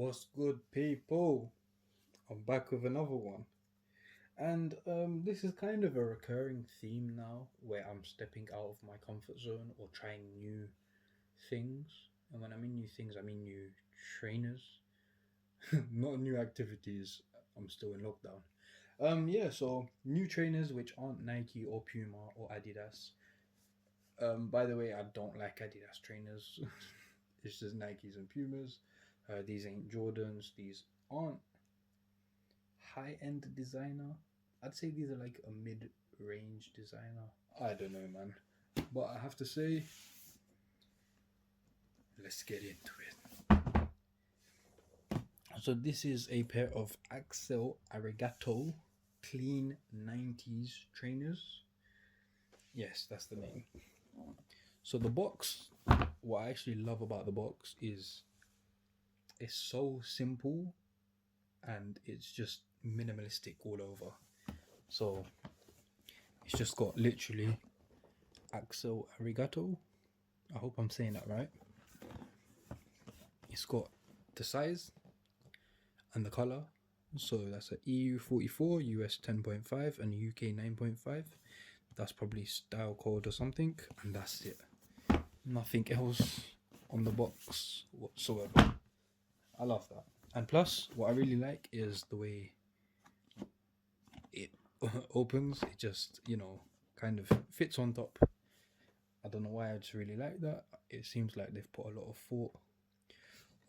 What's good, people? I'm back with another one. And this is kind of a recurring theme now where I'm stepping out of my comfort zone or trying new things. And when I mean new things, I mean new trainers, not new activities. I'm still in lockdown. So new trainers which aren't Nike or Puma or Adidas. By the way, I don't like Adidas trainers. It's just Nikes and Pumas. These ain't Jordans. These aren't high-end designer. I'd say these are like a mid-range designer. I don't know, man. But I have to say, let's get into it. So this is a pair of Axel Arigato clean 90s trainers. Yes, that's the name. So the box, what I actually love about the box is it's so simple and it's just minimalistic all over. So it's just got literally Axel Arigato. I hope I'm saying that right. It's got the size and the color. So that's a EU 44, US 10.5, and UK 9.5. That's probably style code or something, and that's it. Nothing else on the box whatsoever. I love that. And plus, what I really like is the way it opens. It just, kind of fits on top. I don't know why, I just really like that. It seems like they've put a lot of thought,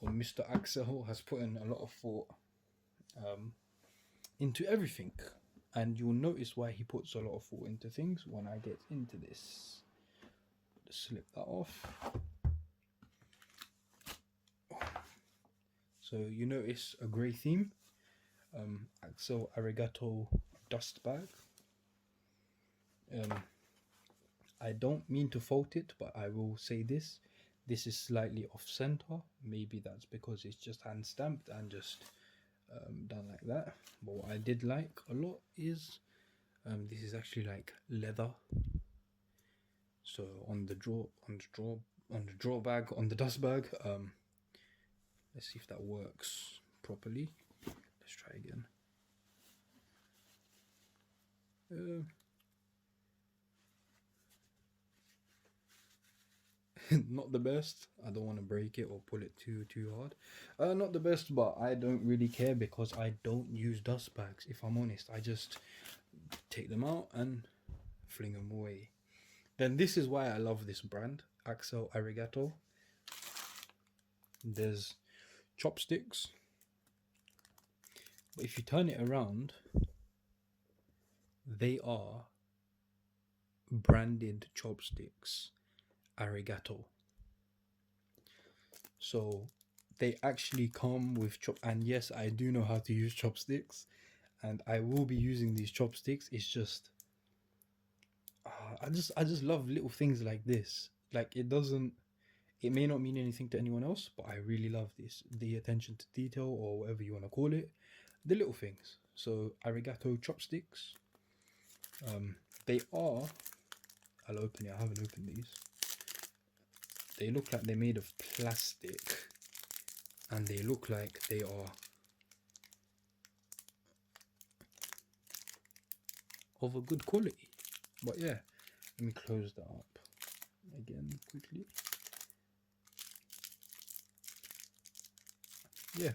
or Mr. Axel has put in a lot of thought into everything. And you'll notice why he puts a lot of thought into things when I get into this. Just slip that off. So you notice a grey theme. Axel Arigato dust bag. I don't mean to fault it, but I will say this. This is slightly off center. Maybe that's because it's just hand stamped and just done like that. But what I did like a lot is this is actually like leather. So on the draw bag, on the dust bag, let's see if that works properly. Let's try again. Not the best. I don't want to break it or pull it too hard. Not the best, but I don't really care because I don't use dust bags. If I'm honest, I just take them out and fling them away. Then this is why I love this brand, Axel Arigato. There's chopsticks, but if you turn it around, they are branded chopsticks Arigato. So they actually come with and yes, I do know how to use chopsticks, and I will be using these chopsticks. It's just I just love little things like this. Like it may not mean anything to anyone else, but I really love this. The attention to detail, or whatever you want to call it. The little things. So Arigato chopsticks. They are, I'll open it. I haven't opened these. They look like they're made of plastic, and they look like they are of a good quality. But yeah, let me close that up again quickly. Yeah,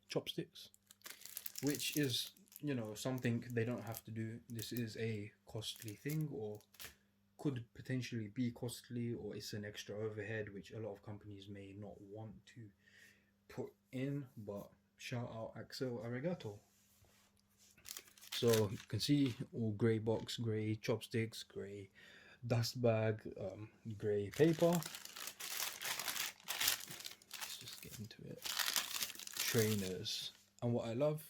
chopsticks, which is, something they don't have to do. This is a costly thing, or could potentially be costly, or it's an extra overhead which a lot of companies may not want to put in. But shout out Axel Arigato. So you can see all grey box, grey chopsticks, grey dust bag, grey paper. Let's just get into it. Trainers, and what I love,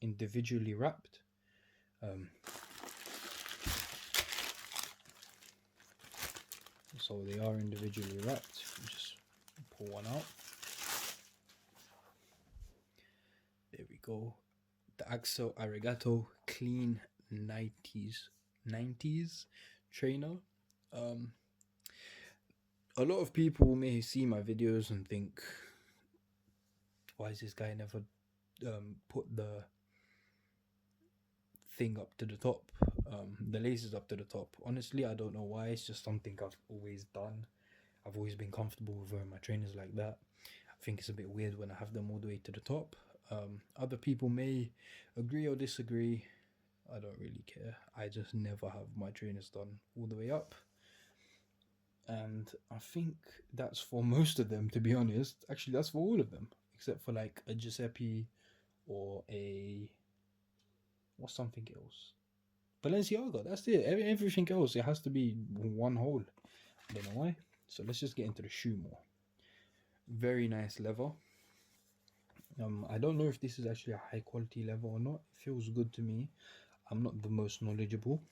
individually wrapped. So they are individually wrapped. Just pull one out. There we go. The Axel Arigato clean 90s trainer. A lot of people may see my videos and think Why is this guy never put the thing up to the top, the laces up to the top? Honestly, I don't know why. It's just something I've always done. I've always been comfortable with wearing my trainers like that. I think it's a bit weird when I have them all the way to the top. Other people may agree or disagree. I don't really care. I just never have my trainers done all the way up. And I think that's for most of them, to be honest. Actually, that's for all of them, except for like a Giuseppe or a what's something else? Balenciaga. That's it. Everything else, it has to be one hole. I don't know why. So let's just get into the shoe more. Very nice leather. I don't know if this is actually a high quality leather or not. It feels good to me. I'm not the most knowledgeable.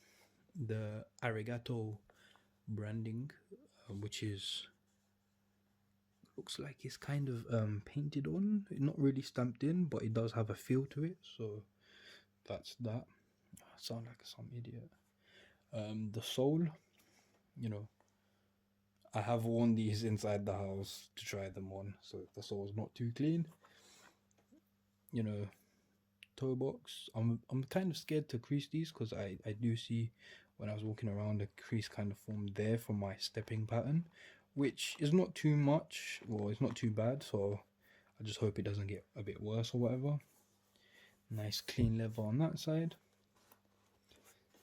The Arigato branding, which is looks like it's kind of painted on, not really stamped in, but it does have a feel to it. So that's that. I sound like some idiot. The sole, you know, I have worn these inside the house to try them on, so if the sole's not too clean, you know, toe box. I'm kind of scared to crease these because I do see when I was walking around a crease kind of formed there from my stepping pattern, which is not too much or it's not too bad. So I just hope it doesn't get a bit worse or whatever. Nice clean leather on that side.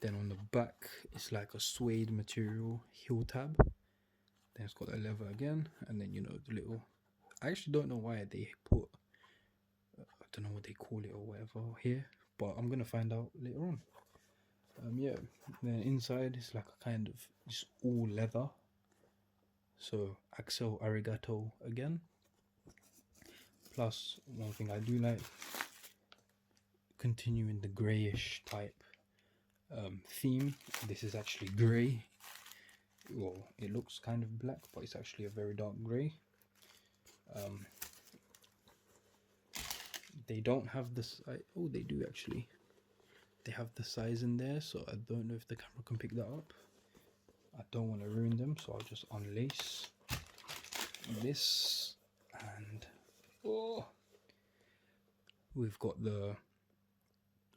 Then on the back, it's like a suede material heel tab. Then it's got a leather again, and then you know the little. I actually don't know why they put. I don't know what they call it or whatever here, but I'm gonna find out later on. Yeah. Then inside it's like a kind of just all leather. So Axel Arigato again. Plus one thing I do like, continuing the greyish type theme. This is actually grey. Well, it looks kind of black, but it's actually a very dark grey. They don't have the size. Oh, they do actually. They have the size in there, so I don't know if the camera can pick that up. I don't want to ruin them, so I'll just unlace this, and oh, we've got the,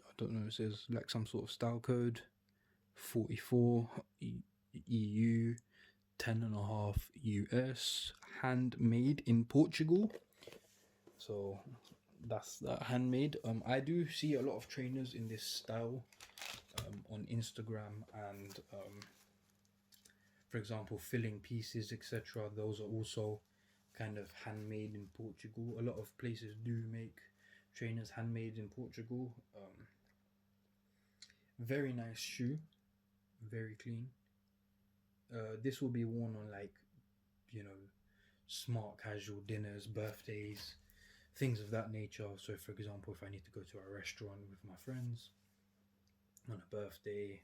I don't know, it says like some sort of style code, 44 EU, 10.5 US, handmade in Portugal. So that's that, handmade. I do see a lot of trainers in this style on Instagram, and for example filling pieces, etc. Those are also kind of handmade in Portugal. A lot of places do make trainers handmade in Portugal. Very nice shoe, very clean. This will be worn on like, you know, smart casual dinners, birthdays, things of that nature. So for example, if I need to go to a restaurant with my friends on a birthday,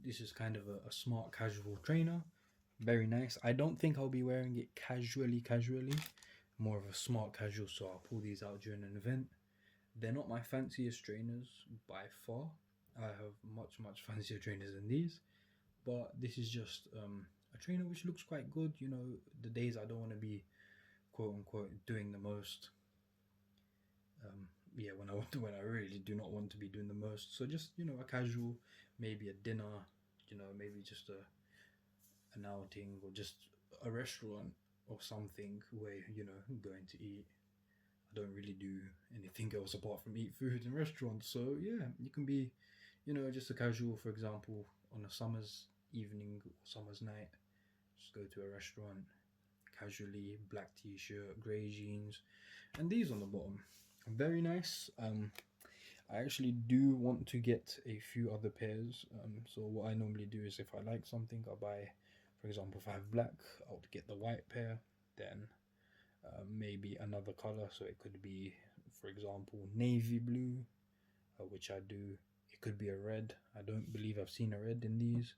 this is kind of a smart casual trainer. Very nice. I don't think I'll be wearing it casually, more of a smart casual, so I'll pull these out during an event. They're not my fanciest trainers by far. I have much fancier trainers than these, but this is just a trainer which looks quite good. You know, the days I don't want to be quote unquote doing the most, yeah, when I really do not want to be doing the most. So just, you know, a casual, maybe a dinner, you know, maybe just an outing or just a restaurant or something where, you know, going to eat. I don't really do anything else apart from eat food in restaurants. So yeah, you can be, you know, just a casual, for example, on a summer's evening or summer's night, just go to a restaurant casually, black t-shirt, grey jeans, and these on the bottom. Very nice. I actually do want to get a few other pairs. So what I normally do is if I like something, I'll buy, for example, if I have black, I'll get the white pair, then maybe another color. So it could be, for example, navy blue, which I do. It could be a red. I don't believe I've seen a red in these.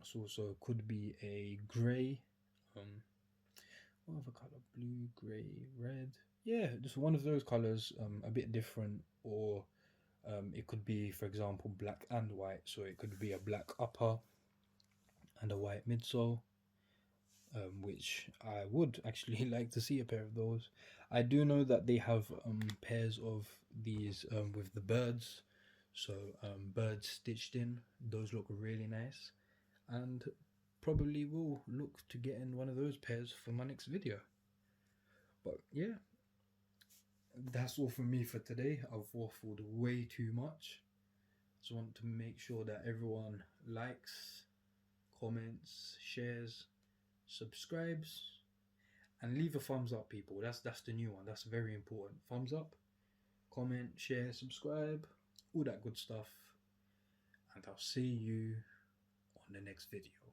So also could be a grey. What other color? Blue, grey, red. Yeah, just one of those colors, a bit different, or it could be, for example, black and white. So it could be a black upper and a white midsole. which I would actually like to see a pair of those. I do know that they have pairs of these with the birds, so birds stitched in. Those look really nice, and probably will look to get in one of those pairs for my next video. But yeah, that's all from me for today. I've waffled way too much. Just want to make sure that everyone likes, comments, shares, subscribes, and leave a thumbs up, people. That's the new one. That's very important. Thumbs up, comment, share, subscribe, all that good stuff. And I'll see you on the next video.